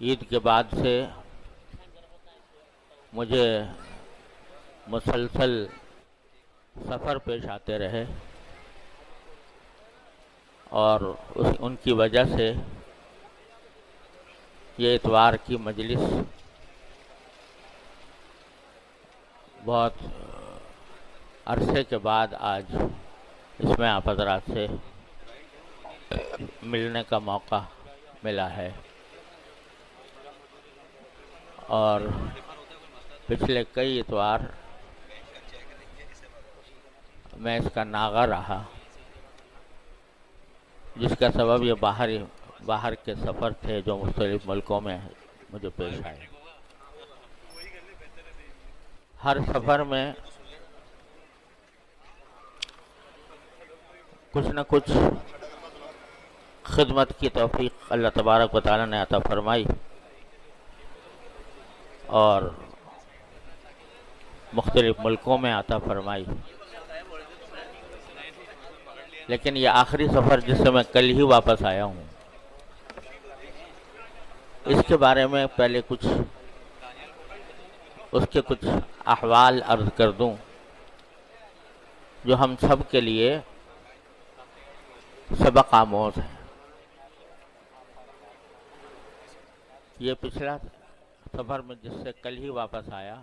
عید کے بعد سے مجھے مسلسل سفر پیش آتے رہے اور ان کی وجہ سے یہ اتوار کی مجلس بہت عرصے کے بعد آج اس میں آپ حضرات سے ملنے کا موقع ملا ہے، اور پچھلے کئی اتوار میں اس کا ناغہ رہا، جس کا سبب یہ باہر کے سفر تھے جو مختلف ملکوں میں مجھے پیش آئے۔ ہر سفر میں کچھ نہ کچھ خدمت کی توفیق اللہ تبارک و تعالی نے عطا فرمائی، اور مختلف ملکوں میں عطا فرمائی، لیکن یہ آخری سفر جس سے میں کل ہی واپس آیا ہوں، اس کے بارے میں پہلے اس کے کچھ احوال عرض کر دوں جو ہم سب کے لیے سبق آموز ہیں۔ یہ پچھلا سفر میں جس سے کل ہی واپس آیا،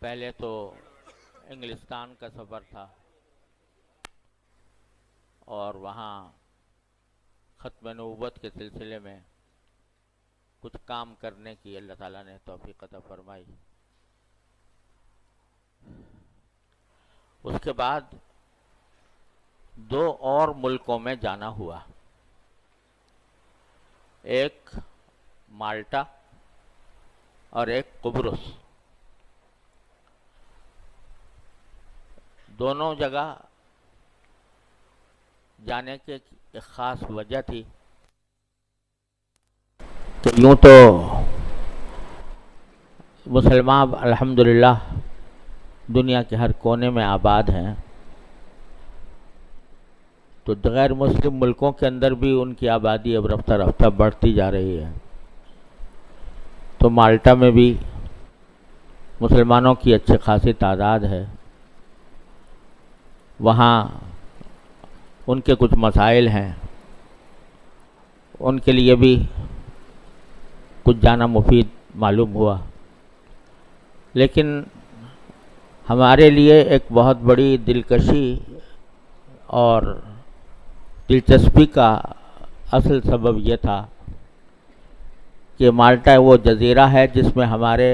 پہلے تو انگلستان کا سفر تھا، اور وہاں ختم نبوت کے سلسلے میں کچھ کام کرنے کی اللہ تعالیٰ نے توفیق عطا فرمائی۔ اس کے بعد 2 اور ملکوں میں جانا ہوا، ایک مالٹا اور ایک قبرص۔ دونوں جگہ جانے کی ایک خاص وجہ تھی کہ یوں تو مسلمان الحمدللہ دنیا کے ہر کونے میں آباد ہیں، تو غیر مسلم ملکوں کے اندر بھی ان کی آبادی اب رفتہ رفتہ بڑھتی جا رہی ہے۔ تو مالٹا میں بھی مسلمانوں کی اچھی خاصی تعداد ہے، وہاں ان کے کچھ مسائل ہیں، ان کے لیے بھی کچھ جانا مفید معلوم ہوا، لیکن ہمارے لیے ایک بہت بڑی دلکشی اور دلچسپی کا اصل سبب یہ تھا کہ مالٹا وہ جزیرہ ہے جس میں ہمارے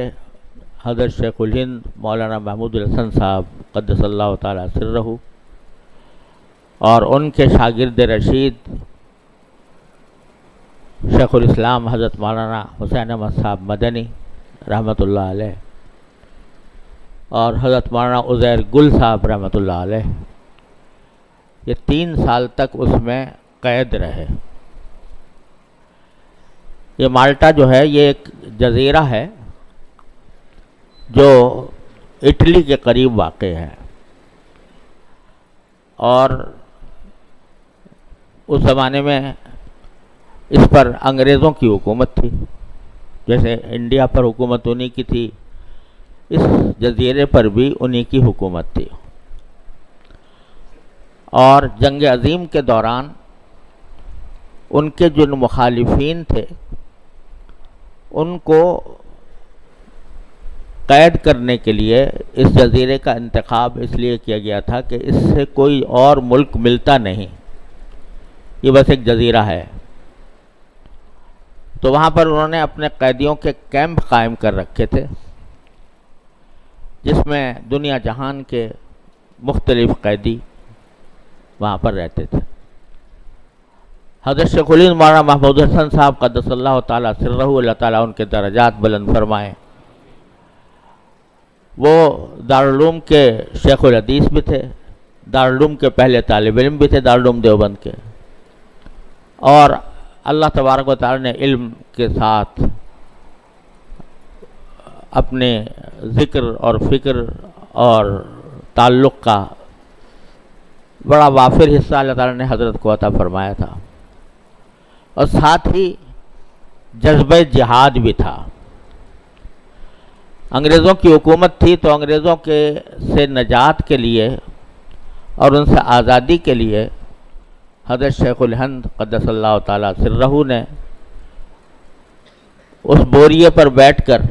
حضرت شیخ الہند مولانا محمود الحسن صاحب قدس اللہ تعالی سرہ اور ان کے شاگرد رشید شیخ الاسلام حضرت مولانا حسین احمد صاحب مدنی رحمۃ اللہ علیہ اور حضرت مولانا عزیر گل صاحب رحمۃ اللہ علیہ، یہ 3 سال تک اس میں قید رہے۔ یہ مالٹا جو ہے یہ ایک جزیرہ ہے جو اٹلی کے قریب واقع ہے، اور اس زمانے میں اس پر انگریزوں کی حکومت تھی، جیسے انڈیا پر حکومت انہی کی تھی، اس جزیرے پر بھی انہی کی حکومت تھی۔ اور جنگ عظیم کے دوران ان کے جو مخالفین تھے ان کو قید کرنے کے لیے اس جزیرے کا انتخاب اس لیے کیا گیا تھا کہ اس سے کوئی اور ملک ملتا نہیں، یہ بس ایک جزیرہ ہے۔ تو وہاں پر انہوں نے اپنے قیدیوں کے کیمپ قائم کر رکھے تھے، جس میں دنیا جہان کے مختلف قیدی وہاں پر رہتے تھے۔ حضرت شیخ الہند مولانا محمود حسن صاحب قدس اللہ تعالیٰ سرہ، اللہ تعالیٰ ان کے درجات بلند فرمائیں، وہ دارالعلوم کے شیخ الحدیث بھی تھے، دارالعلوم کے پہلے طالب علم بھی تھے دارالعلوم دیوبند کے، اور اللہ تبارک و تعالیٰ نے علم کے ساتھ اپنے ذکر اور فکر اور تعلق کا بڑا وافر حصہ اللہ تعالیٰ نے حضرت کو عطا فرمایا تھا، اور ساتھ ہی جذبہ جہاد بھی تھا۔ انگریزوں کی حکومت تھی تو انگریزوں کے سے نجات کے لیے اور ان سے آزادی کے لیے حضرت شیخ الہند قدس اللہ تعالیٰ سرہ نے اس بوریے پر بیٹھ کر،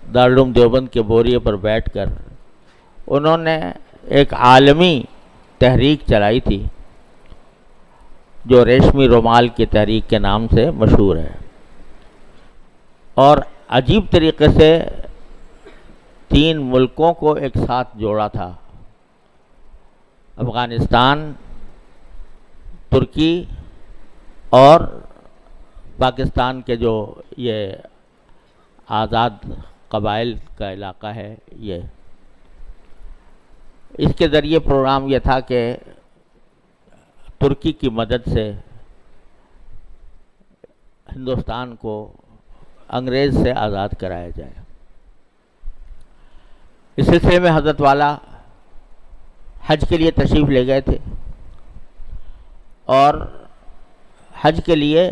دارالعلوم دیوبند کے بوریے پر بیٹھ کر انہوں نے ایک عالمی تحریک چلائی تھی جو ریشمی رومال کی تحریک کے نام سے مشہور ہے، اور عجیب طریقے سے 3 ملکوں کو ایک ساتھ جوڑا تھا، افغانستان، ترکی اور پاکستان کے جو یہ آزاد قبائل کا علاقہ ہے۔ یہ اس کے ذریعے پروگرام یہ تھا کہ ترکی کی مدد سے ہندوستان کو انگریز سے آزاد کرایا جائے۔ اس سلسلے میں حضرت والا حج کے لیے تشریف لے گئے تھے، اور حج کے لیے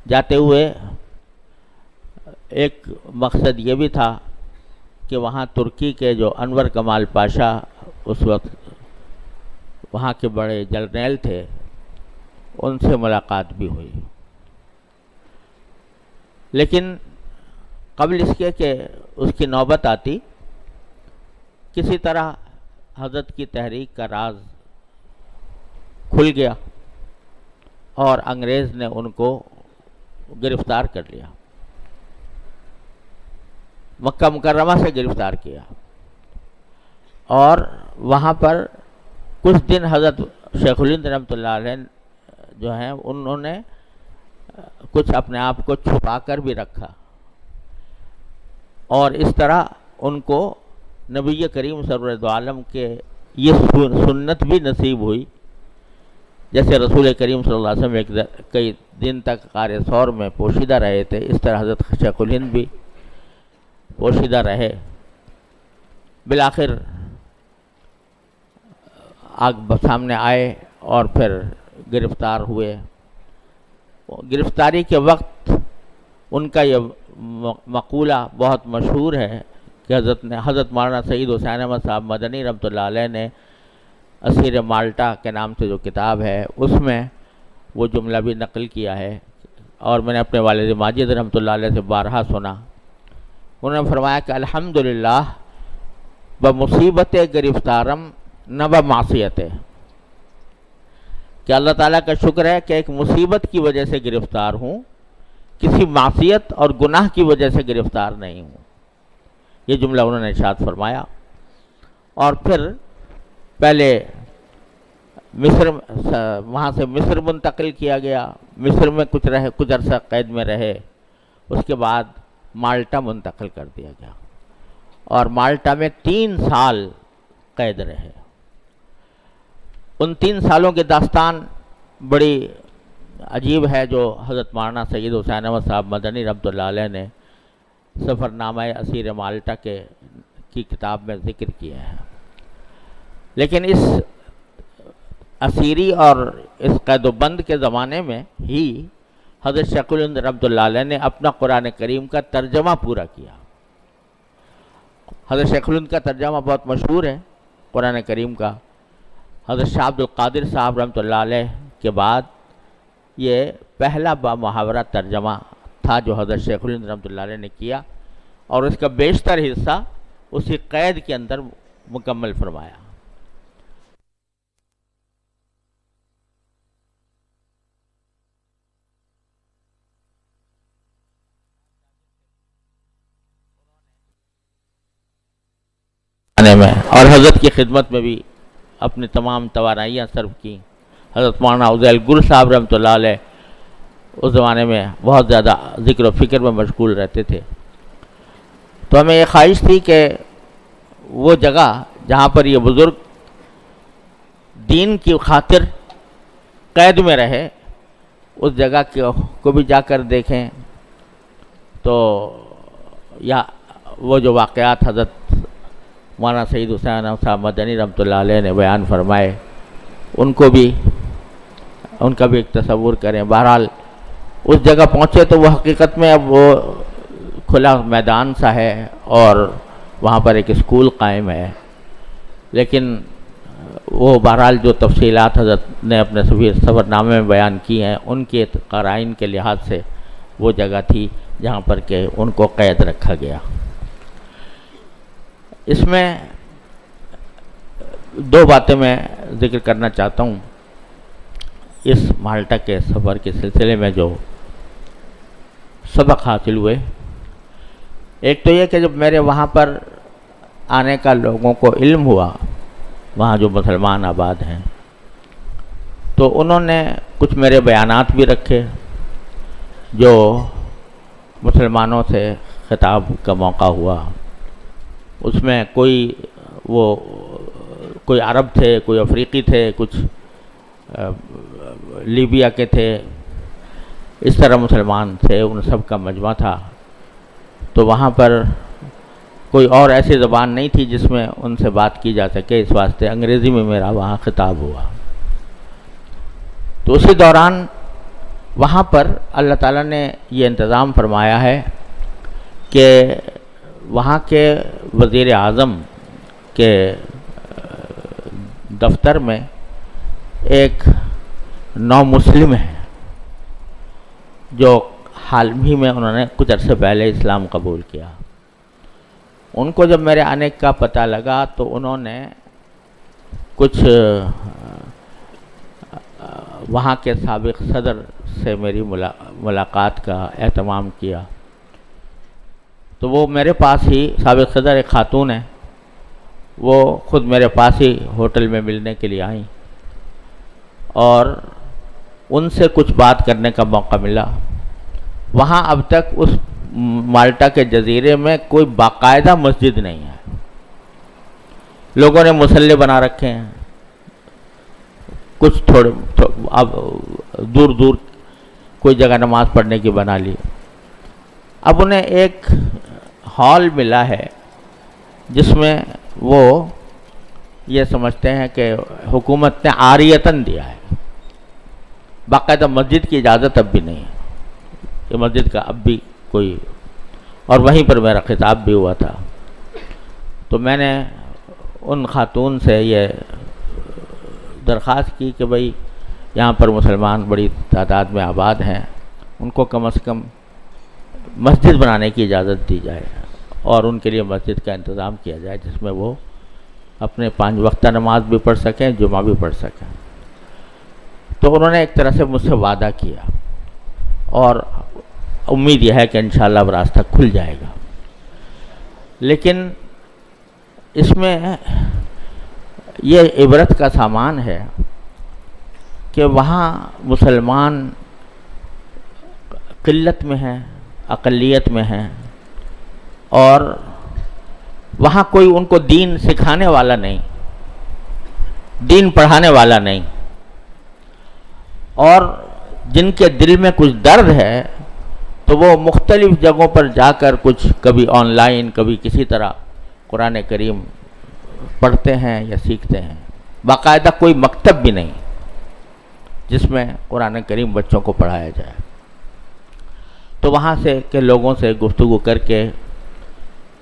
جاتے ہوئے ایک مقصد یہ بھی تھا کہ وہاں ترکی کے جو انور کمال پاشا اس وقت وہاں کے بڑے جرنیل تھے، ان سے ملاقات بھی ہوئی، لیکن قبل اس کے کہ اس کی نوبت آتی، کسی طرح حضرت کی تحریک کا راز کھل گیا اور انگریز نے ان کو گرفتار کر لیا، مکہ مکرمہ سے گرفتار کیا، اور وہاں پر کچھ دن حضرت شیخ الہند رحمۃ اللہ علیہ جو ہیں انہوں نے کچھ اپنے آپ کو چھپا کر بھی رکھا، اور اس طرح ان کو نبی کریم سرور دو عالم کے یہ سنت بھی نصیب ہوئی، جیسے رسول کریم صلی اللہ علیہ وسلم کئی دن تک غار ثور میں پوشیدہ رہے تھے، اس طرح حضرت شیخ الہند بھی پوشیدہ رہے۔ بالآخر آگ سامنے آئے اور پھر گرفتار ہوئے۔ گرفتاری کے وقت ان کا یہ مقولہ بہت مشہور ہے کہ حضرت مولانا سعید حسین احمد صاحب مدنی رحمۃ اللہ علیہ نے اسیر مالٹا کے نام سے جو کتاب ہے اس میں وہ جملہ بھی نقل کیا ہے، اور میں نے اپنے والد ماجد رحمۃ اللہ علیہ سے بارہا سنا۔ انہوں نے فرمایا کہ الحمدللہ بمصیبت گرفتارم نہ بمعصیت، کہ اللہ تعالیٰ کا شکر ہے کہ ایک مصیبت کی وجہ سے گرفتار ہوں، کسی معصیت اور گناہ کی وجہ سے گرفتار نہیں ہوں، یہ جملہ انہوں نے ارشاد فرمایا۔ اور پھر پہلے مصر، وہاں سے مصر منتقل کیا گیا، مصر میں کچھ عرصہ قید میں رہے، اس کے بعد مالٹا منتقل کر دیا گیا، اور مالٹا میں 3 سال قید رہے۔ ان 3 سالوں کی داستان بڑی عجیب ہے جو حضرت مولانا سید حسین احمد صاحب مدنی رحمۃ اللہ علیہ نے سفر نامہ اسیر مالٹا کی کتاب میں ذکر کیا ہے۔ لیکن اس اسیری اور اس قید و بند کے زمانے میں ہی حضرت شیخ الہند رحمۃ اللہ علیہ نے اپنا قرآن کریم کا ترجمہ پورا کیا۔ حضرت شیخ الہند کا ترجمہ بہت مشہور ہے قرآن کریم کا۔ حضرت شاہ عبد القادر صاحب رحمۃ اللہ علیہ کے بعد یہ پہلا بامحاورہ ترجمہ تھا جو حضرت شیخ الہند رحمۃ اللہ علیہ نے کیا، اور اس کا بیشتر حصہ اسی قید کے اندر مکمل فرمایا۔ میں اور حضرت کی خدمت میں بھی اپنی تمام توانائیاں صرف کی۔ حضرت مولانا عزیل گل صاحب رحمۃ اللہ علیہ اس زمانے میں بہت زیادہ ذکر و فکر میں مشغول رہتے تھے، تو ہمیں یہ خواہش تھی کہ وہ جگہ جہاں پر یہ بزرگ دین کی خاطر قید میں رہے، اس جگہ کو بھی جا کر دیکھیں۔ تو یا وہ جو واقعات حضرت مولانا سعید حسین صاحب مدنی رحمۃ اللہ علیہ نے بیان فرمائے ان کا بھی ایک تصور کریں۔ بہرحال اس جگہ پہنچے تو وہ حقیقت میں اب وہ کھلا میدان سا ہے اور وہاں پر ایک اسکول قائم ہے، لیکن وہ بہرحال جو تفصیلات حضرت نے اپنے سفر نامے میں بیان کی ہیں ان کے قرائن کے لحاظ سے وہ جگہ تھی جہاں پر کہ ان کو قید رکھا گیا۔ اس میں دو باتیں میں ذکر کرنا چاہتا ہوں اس مالٹا کے سفر کے سلسلے میں جو سبق حاصل ہوئے۔ ایک تو یہ کہ جب میرے وہاں پر آنے کا لوگوں کو علم ہوا، وہاں جو مسلمان آباد ہیں، تو انہوں نے کچھ میرے بیانات بھی رکھے جو مسلمانوں سے خطاب کا موقع ہوا۔ اس میں کوئی عرب تھے، کوئی افریقی تھے، کچھ لیبیا کے تھے، اس طرح مسلمان تھے، ان سب کا مجمع تھا۔ تو وہاں پر کوئی اور ایسی زبان نہیں تھی جس میں ان سے بات کی جا سکے، اس واسطے انگریزی میں میرا وہاں خطاب ہوا۔ تو اسی دوران وہاں پر اللہ تعالیٰ نے یہ انتظام فرمایا ہے کہ وہاں کے وزیر اعظم کے دفتر میں ایک نو مسلم ہے جو حال ہی میں انہوں نے کچھ عرصے پہلے اسلام قبول کیا۔ ان کو جب میرے آنے کا پتہ لگا تو انہوں نے کچھ وہاں کے سابق صدر سے میری ملاقات کا اہتمام کیا۔ تو وہ میرے پاس ہی، سابق صدر ایک خاتون ہیں، وہ خود میرے پاس ہی ہوٹل میں ملنے کے لیے آئیں اور ان سے کچھ بات کرنے کا موقع ملا۔ وہاں اب تک اس مالٹا کے جزیرے میں کوئی باقاعدہ مسجد نہیں ہے، لوگوں نے مصلے بنا رکھے ہیں، کچھ تھوڑے اب دور دور کوئی جگہ نماز پڑھنے کی بنا لی۔ اب انہیں ایک ہال ملا ہے جس میں وہ یہ سمجھتے ہیں کہ حکومت نے عاریتاً دیا ہے، باقاعدہ مسجد کی اجازت اب بھی نہیں ہے کہ مسجد کا اب بھی کوئی، اور وہیں پر میرا خطاب بھی ہوا تھا۔ تو میں نے ان خاتون سے یہ درخواست کی کہ بھئی یہاں پر مسلمان بڑی تعداد میں آباد ہیں، ان کو کم از کم مسجد بنانے کی اجازت دی جائے اور ان کے لیے مسجد کا انتظام کیا جائے جس میں وہ اپنے 5 وقتہ نماز بھی پڑھ سکیں، جمعہ بھی پڑھ سکیں۔ تو انہوں نے ایک طرح سے مجھ سے وعدہ کیا اور امید یہ ہے کہ انشاءاللہ اب راستہ کھل جائے گا۔ لیکن اس میں یہ عبرت کا سامان ہے کہ وہاں مسلمان قلت میں ہیں، اقلیت میں ہیں، اور وہاں کوئی ان کو دین سکھانے والا نہیں، دین پڑھانے والا نہیں، اور جن کے دل میں کچھ درد ہے تو وہ مختلف جگہوں پر جا کر کچھ کبھی آن لائن کبھی کسی طرح قرآن کریم پڑھتے ہیں یا سیکھتے ہیں۔ باقاعدہ کوئی مکتب بھی نہیں جس میں قرآن کریم بچوں کو پڑھایا جائے۔ تو وہاں سے کے لوگوں سے گفتگو کر کے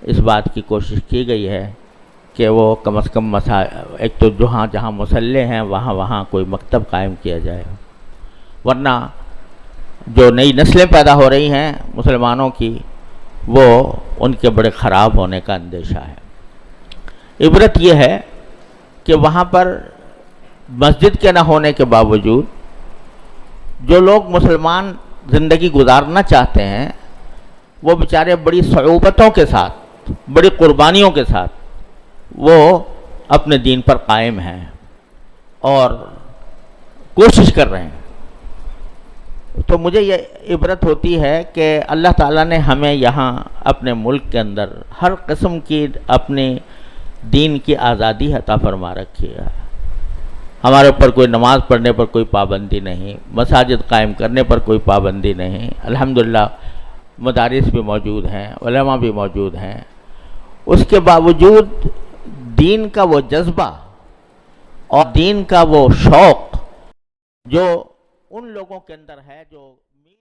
اس بات کی کوشش کی گئی ہے کہ وہ کم از کم ایک تو جہاں مصلے ہیں وہاں کوئی مکتب قائم کیا جائے، ورنہ جو نئی نسلیں پیدا ہو رہی ہیں مسلمانوں کی وہ ان کے بڑے خراب ہونے کا اندیشہ ہے۔ عبرت یہ ہے کہ وہاں پر مسجد کے نہ ہونے کے باوجود جو لوگ مسلمان زندگی گزارنا چاہتے ہیں وہ بیچارے بڑی صعوبتوں کے ساتھ، بڑی قربانیوں کے ساتھ وہ اپنے دین پر قائم ہیں اور کوشش کر رہے ہیں۔ تو مجھے یہ عبرت ہوتی ہے کہ اللہ تعالیٰ نے ہمیں یہاں اپنے ملک کے اندر ہر قسم کی اپنی دین کی آزادی عطا فرما رکھی ہے۔ ہمارے اوپر کوئی نماز پڑھنے پر کوئی پابندی نہیں، مساجد قائم کرنے پر کوئی پابندی نہیں، الحمدللہ مدارس بھی موجود ہیں، علماء بھی موجود ہیں۔ اس کے باوجود دین کا وہ جذبہ اور دین کا وہ شوق جو ان لوگوں کے اندر ہے جو